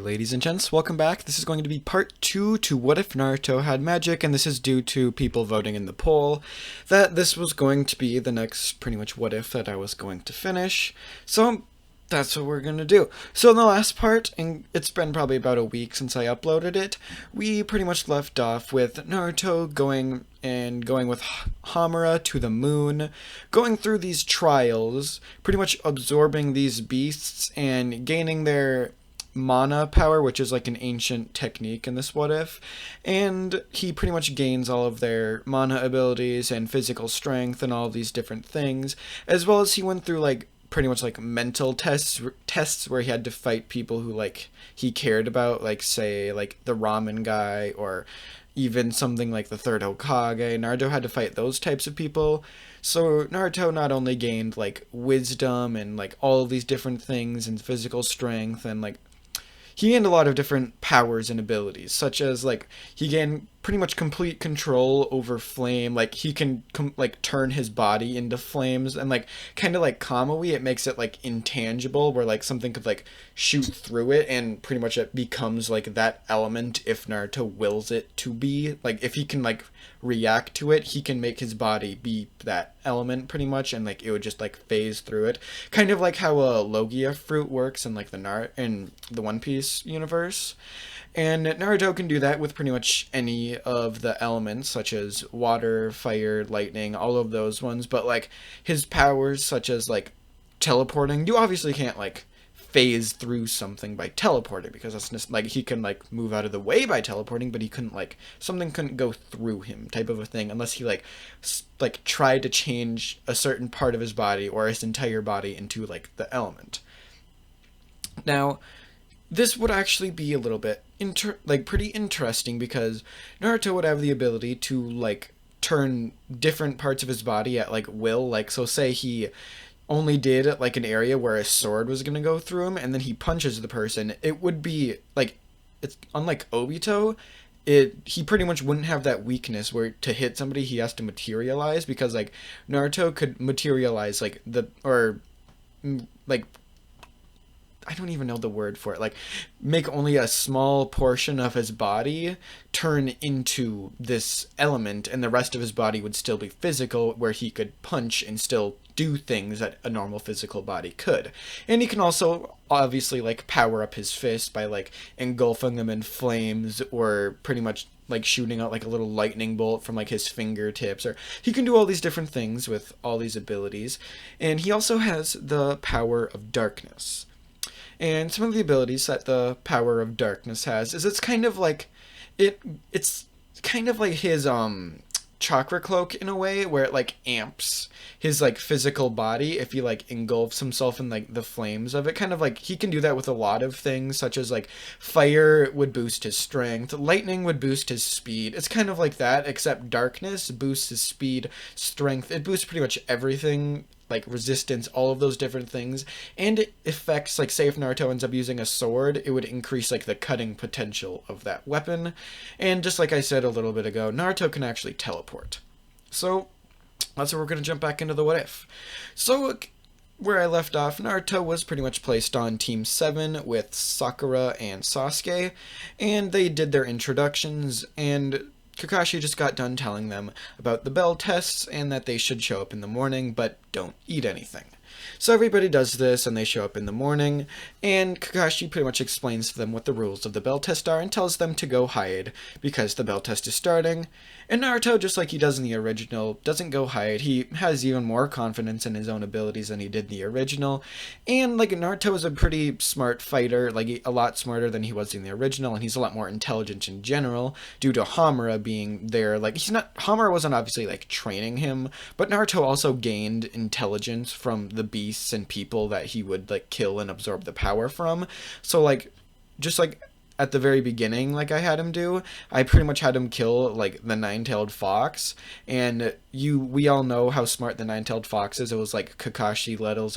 ladies and gents, welcome back. This is going to be part 2 to What If Naruto Had Magic, and this is due to people voting in the poll that this was going to be the next pretty much what if that I was going to finish. So that's what we're going to do. So in the last part, and it's been probably about a week since I uploaded it, we pretty much left off with Naruto going with Hamura to the moon, going through these trials, pretty much absorbing these beasts and gaining their mana power, which is like an ancient technique in this what if, and he pretty much gains all of their mana abilities and physical strength and all of these different things, as well as he went through like pretty much like mental tests where he had to fight people who like he cared about, like say like the ramen guy or even something like the third Hokage. Naruto had to fight those types of people. So Naruto not only gained like wisdom and like all of these different things and physical strength, and like he gained a lot of different powers and abilities, such as like he gained pretty much complete control over flame. Like he can like turn his body into flames, and like kind of like Kamui, it makes it like intangible, where like something could like shoot through it and pretty much it becomes like that element if Naruto wills it to be. Like if he can like react to it, he can make his body be that element pretty much, and like it would just like phase through it, kind of like how a Logia fruit works in like in the One Piece universe. And Naruto can do that with pretty much any of the elements, such as water, fire, lightning, all of those ones. But like his powers, such as like teleporting, you obviously can't like phase through something by teleporting, because that's just like he can like move out of the way by teleporting, but he couldn't like something couldn't go through him type of a thing unless he like tried to change a certain part of his body or his entire body into like the element. Now this would actually be a little bit pretty interesting, because Naruto would have the ability to like turn different parts of his body at like will. Like so say he only did like an area where a sword was going to go through him, and then he punches the person, it would be like, it's unlike Obito, he pretty much wouldn't have that weakness where to hit somebody he has to materialize, because like Naruto could materialize like I don't even know the word for it, like make only a small portion of his body turn into this element, and the rest of his body would still be physical, where he could punch and still do things that a normal physical body could. And he can also obviously like power up his fist by like engulfing them in flames, or pretty much like shooting out like a little lightning bolt from like his fingertips, or he can do all these different things with all these abilities. And he also has the power of darkness. And some of the abilities that the power of darkness has is it's kind of like it's kind of like his chakra cloak in a way, where it like amps his like physical body if he like engulfs himself in like the flames of it. Kind of like he can do that with a lot of things, such as like fire would boost his strength, lightning would boost his speed. It's kind of like that, except darkness boosts his speed, strength, it boosts pretty much everything, like resistance, all of those different things. And it affects, like say if Naruto ends up using a sword, it would increase like the cutting potential of that weapon. And just like I said a little bit ago, Naruto can actually teleport. So that's where we're going to jump back into the what if. So where I left off, Naruto was pretty much placed on Team 7 with Sakura and Sasuke, and they did their introductions, and Kakashi just got done telling them about the bell tests and that they should show up in the morning, but don't eat anything. So everybody does this, and they show up in the morning, and Kakashi pretty much explains to them what the rules of the bell test are and tells them to go hide because the bell test is starting. And Naruto, just like he does in the original, doesn't go hide. He has even more confidence in his own abilities than he did in the original. And like Naruto is a pretty smart fighter, like a lot smarter than he was in the original, and he's a lot more intelligent in general due to Hamura being there. Like Hamura wasn't obviously like training him, but Naruto also gained intelligence from the beasts and people that he would like kill and absorb the power from. So like just like at the very beginning, like I had him do, I pretty much had him kill like the nine-tailed fox, and we all know how smart the nine-tailed fox is. It was like Kakashi levels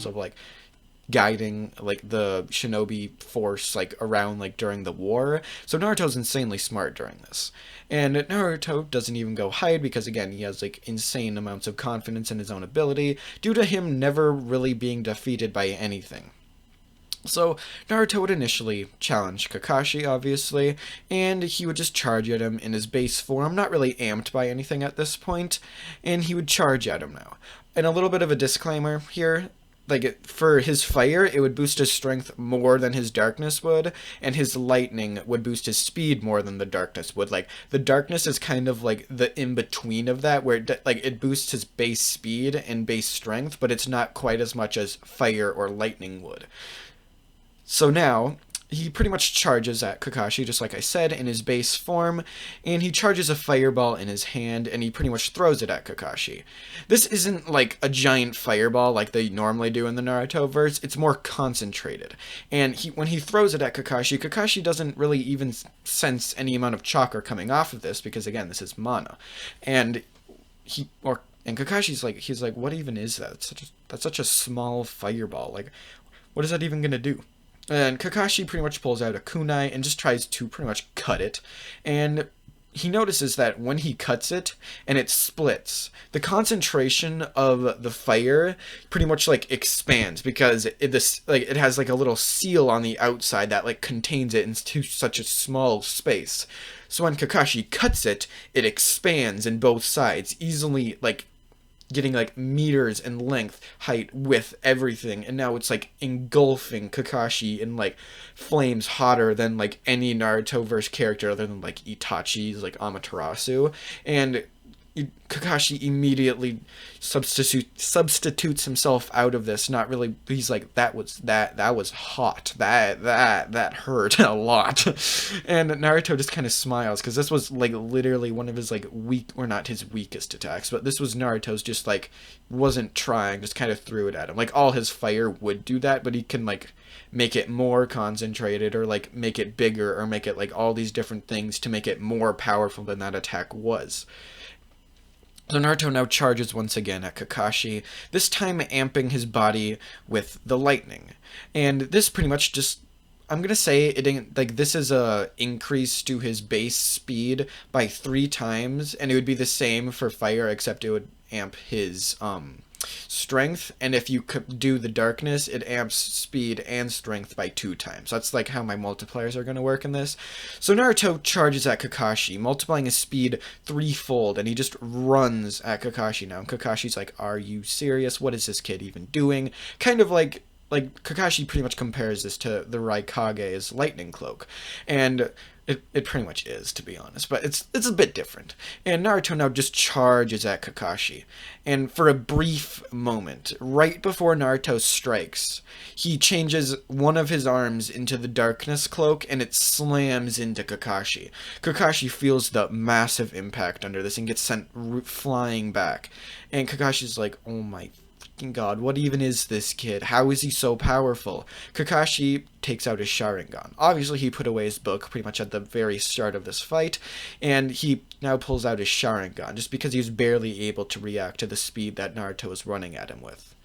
of like guiding like the shinobi force like around like during the war. So Naruto's insanely smart during this. And Naruto doesn't even go hide because again he has like insane amounts of confidence in his own ability due to him never really being defeated by anything. So Naruto would initially challenge Kakashi, obviously, and he would just charge at him in his base form, not really amped by anything at this point, and he would charge at him now. And a little bit of a disclaimer here, for his fire, it would boost his strength more than his darkness would, and his lightning would boost his speed more than the darkness would. Like, the darkness is kind of like the in-between of that, where it boosts his base speed and base strength, but it's not quite as much as fire or lightning would. So now, he pretty much charges at Kakashi, just like I said, in his base form, and he charges a fireball in his hand, and he pretty much throws it at Kakashi. This isn't like a giant fireball like they normally do in the Naruto verse, it's more concentrated. And when he throws it at Kakashi, Kakashi doesn't really even sense any amount of chakra coming off of this, because again, this is mana. And Kakashi's like, he's like, what even is that? That's such a small fireball. Like, what is that even gonna do? And Kakashi pretty much pulls out a kunai and just tries to pretty much cut it. And he notices that when he cuts it and it splits, the concentration of the fire pretty much like expands, because it has like a little seal on the outside that like contains it into such a small space. So when Kakashi cuts it, it expands in both sides, easily like getting like meters in length, height, width, everything, and now it's like engulfing Kakashi in like flames hotter than like any Naruto verse character other than like Itachi's like Amaterasu. And Kakashi immediately substitutes himself out of this. Not really. He's like, that was hot. That hurt a lot. And Naruto just kind of smiles, because this was like literally one of his like not his weakest attacks, but this was Naruto's just like wasn't trying, just kind of threw it at him. Like all his fire would do that, but he can like make it more concentrated, or like make it bigger, or make it like all these different things to make it more powerful than that attack was. So Naruto now charges once again at Kakashi, this time amping his body with the lightning. And this pretty much just, I'm gonna say this is a increase to his base speed by 3 times, and it would be the same for fire, except it would amp his strength, and if you do the darkness, it amps speed and strength by 2 times. That's like how my multipliers are going to work in this. So Naruto charges at Kakashi, multiplying his speed 3-fold, and he just runs at Kakashi now. And Kakashi's like, are you serious? What is this kid even doing? Kind of like Kakashi pretty much compares this to the Raikage's lightning cloak, and it pretty much is, to be honest, but it's a bit different. And Naruto now just charges at Kakashi, and for a brief moment, right before Naruto strikes, he changes one of his arms into the darkness cloak, and it slams into Kakashi. Kakashi feels the massive impact under this and gets sent flying back, and Kakashi's like, oh my God, what even is this kid? How is he so powerful? Kakashi takes out his Sharingan. Obviously, he put away his book pretty much at the very start of this fight, and he now pulls out his Sharingan, just because he was barely able to react to the speed that Naruto was running at him with.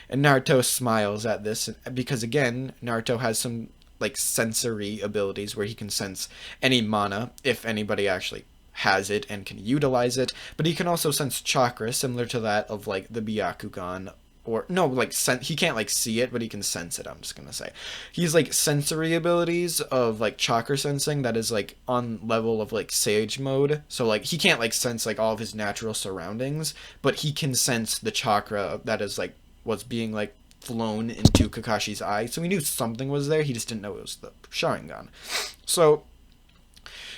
And Naruto smiles at this, because again, Naruto has some like sensory abilities where he can sense any mana, if anybody actually has it and can utilize it, but he can also sense chakra, similar to that of like the Byakugan, or no, like he can't like see it, but he can sense it. I'm just gonna say he's like sensory abilities of like chakra sensing that is like on level of like Sage mode. So like he can't like sense like all of his natural surroundings, but he can sense the chakra that is like was being like flown into Kakashi's eye. So he knew something was there. He just didn't know it was the Sharingan. So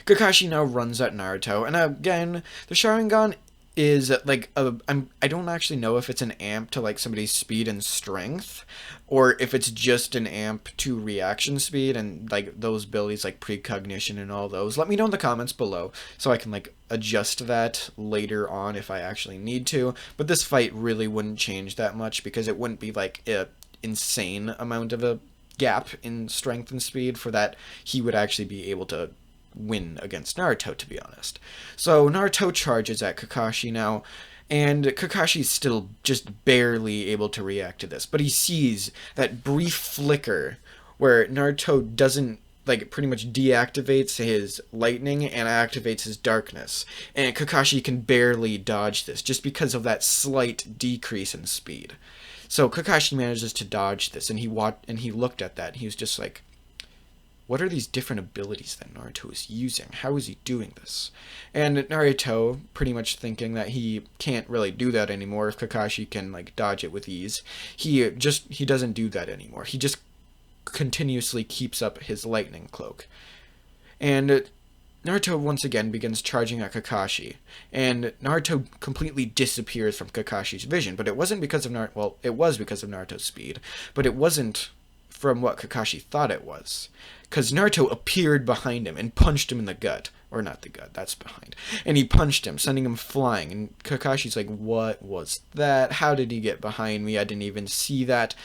Kakashi now runs at Naruto, and again, the Sharingan is like I don't actually know if it's an amp to like somebody's speed and strength, or if it's just an amp to reaction speed and like those abilities like precognition and all those. Let me know in the comments below so I can like adjust that later on if I actually need to. But this fight really wouldn't change that much, because it wouldn't be like an insane amount of a gap in strength and speed for that he would actually be able to win against Naruto, to be honest. So Naruto charges at Kakashi now, and Kakashi's still just barely able to react to this, but he sees that brief flicker where Naruto doesn't like pretty much deactivates his lightning and activates his darkness, and Kakashi can barely dodge this just because of that slight decrease in speed. So Kakashi manages to dodge this, and he looked at that, and he was just like, what are these different abilities that Naruto is using? How is he doing this? And Naruto, pretty much thinking that he can't really do that anymore if Kakashi can like dodge it with ease, he doesn't do that anymore. He just continuously keeps up his lightning cloak. And Naruto once again begins charging at Kakashi, and Naruto completely disappears from Kakashi's vision. But it wasn't because of it was because of Naruto's speed, but it wasn't from what Kakashi thought it was, because Naruto appeared behind him and punched him in the gut. Or not the gut, that's behind. And he punched him, sending him flying. And Kakashi's like, what was that? How did he get behind me? I didn't even see that.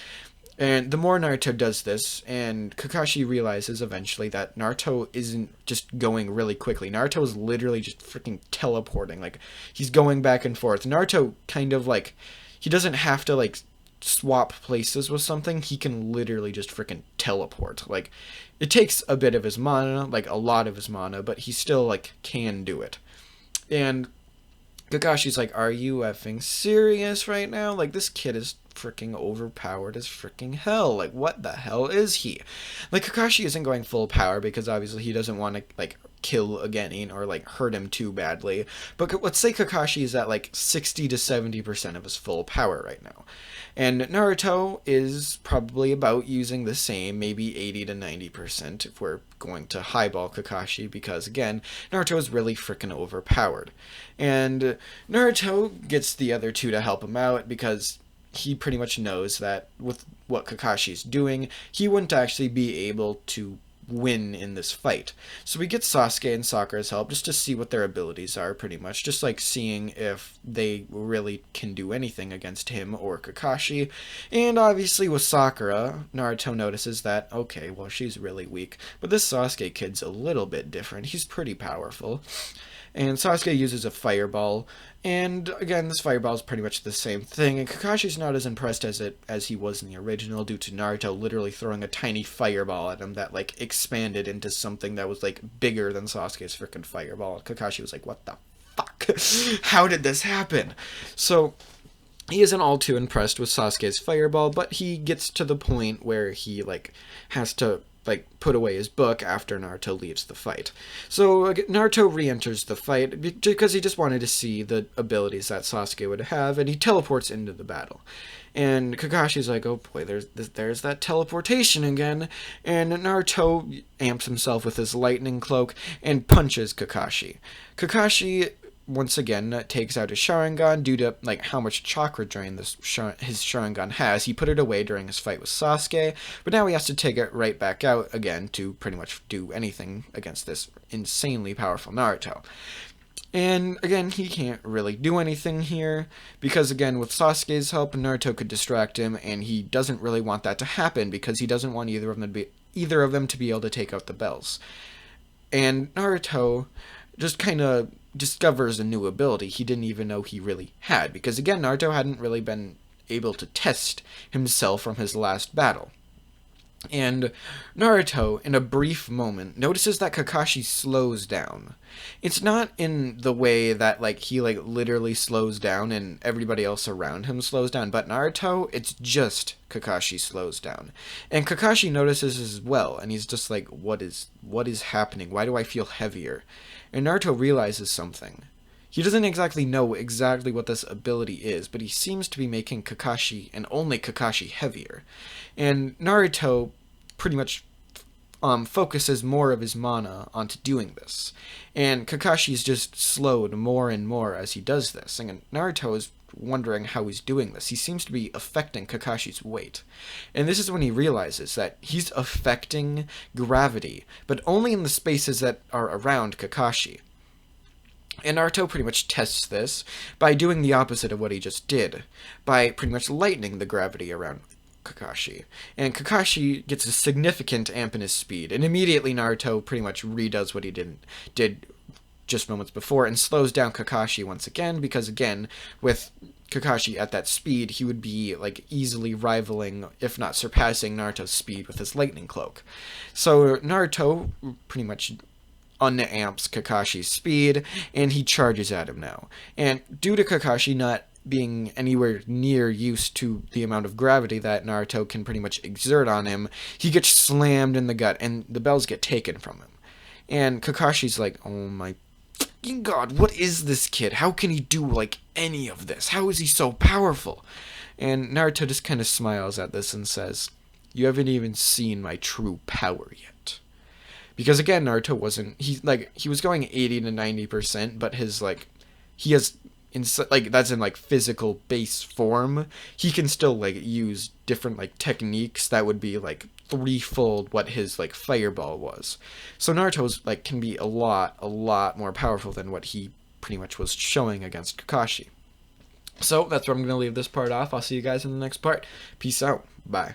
And the more Naruto does this, and Kakashi realizes eventually that Naruto isn't just going really quickly. Naruto is literally just freaking teleporting. Like, he's going back and forth. Naruto kind of like, he doesn't have to like swap places with something. He can literally just freaking teleport. Like, it takes a bit of his mana, like a lot of his mana, but he still like can do it. And Kakashi's like, are you effing serious right now? Like, this kid is freaking overpowered as freaking hell. Like, what the hell is he? Like, Kakashi isn't going full power because obviously he doesn't want to like kill again or like hurt him too badly. But let's say Kakashi is at like 60 to 70% of his full power right now. And Naruto is probably about using the same, maybe 80 to 90% if we're going to highball Kakashi, because again, Naruto is really freaking overpowered. And Naruto gets the other two to help him out because he pretty much knows that with what Kakashi's doing, he wouldn't actually be able to win in this fight. So we get Sasuke and Sakura's help just to see what their abilities are, pretty much. Just like seeing if they really can do anything against him or Kakashi. And obviously with Sakura, Naruto notices that, okay, well, she's really weak. But this Sasuke kid's a little bit different. He's pretty powerful. And Sasuke uses a fireball, and again, this fireball is pretty much the same thing, and Kakashi's not as impressed as he was in the original, due to Naruto literally throwing a tiny fireball at him that, like, expanded into something that was, like, bigger than Sasuke's freaking fireball. Kakashi was like, what the fuck? How did this happen? So he isn't all too impressed with Sasuke's fireball, but he gets to the point where he, like, has to like put away his book after Naruto leaves the fight. So Naruto re-enters the fight because he just wanted to see the abilities that Sasuke would have, and he teleports into the battle. And Kakashi's like, oh boy, there's that teleportation again. And Naruto amps himself with his lightning cloak and punches Kakashi. Kakashi once again takes out his Sharingan due to like how much chakra drain his Sharingan has. He put it away during his fight with Sasuke, but now he has to take it right back out again to pretty much do anything against this insanely powerful Naruto. And again, he can't really do anything here, because again, with Sasuke's help, Naruto could distract him, and he doesn't really want that to happen because he doesn't want either of them to be able to take out the bells. And Naruto just kind of discovers a new ability he didn't even know he really had, because again, Naruto hadn't really been able to test himself from his last battle. And Naruto, in a brief moment, notices that Kakashi slows down. It's not in the way that, like, he, like, literally slows down and everybody else around him slows down, but Naruto, it's just Kakashi slows down. And Kakashi notices as well, and he's just like, what is happening? Why do I feel heavier? And Naruto realizes something. He doesn't exactly know exactly what this ability is, but he seems to be making Kakashi, and only Kakashi, heavier. And Naruto pretty much focuses more of his mana onto doing this. And Kakashi's just slowed more and more as he does this. And Naruto is wondering how he's doing this. He seems to be affecting Kakashi's weight. And this is when he realizes that he's affecting gravity, but only in the spaces that are around Kakashi. And Naruto pretty much tests this by doing the opposite of what he just did, by pretty much lightening the gravity around Kakashi. And Kakashi gets a significant amp in his speed, and immediately Naruto pretty much redoes what he did just moments before and slows down Kakashi once again, because again, with Kakashi at that speed, he would be like easily rivaling, if not surpassing, Naruto's speed with his lightning cloak. So Naruto pretty much unamps Kakashi's speed, and he charges at him now. And due to Kakashi not being anywhere near used to the amount of gravity that Naruto can pretty much exert on him, he gets slammed in the gut and the bells get taken from him. And Kakashi's like, oh my fucking god, what is this kid? How can he do like any of this? How is he so powerful? And Naruto just kind of smiles at this and says, you haven't even seen my true power yet. Because again, Naruto wasn't, he was going 80 to 90%, but his he has that's in physical base form. He can still use different techniques that would be threefold what his fireball was. So Naruto's can be a lot more powerful than what he pretty much was showing against Kakashi. So that's where I'm going to leave this part off. I'll see you guys in the next part. Peace out. Bye.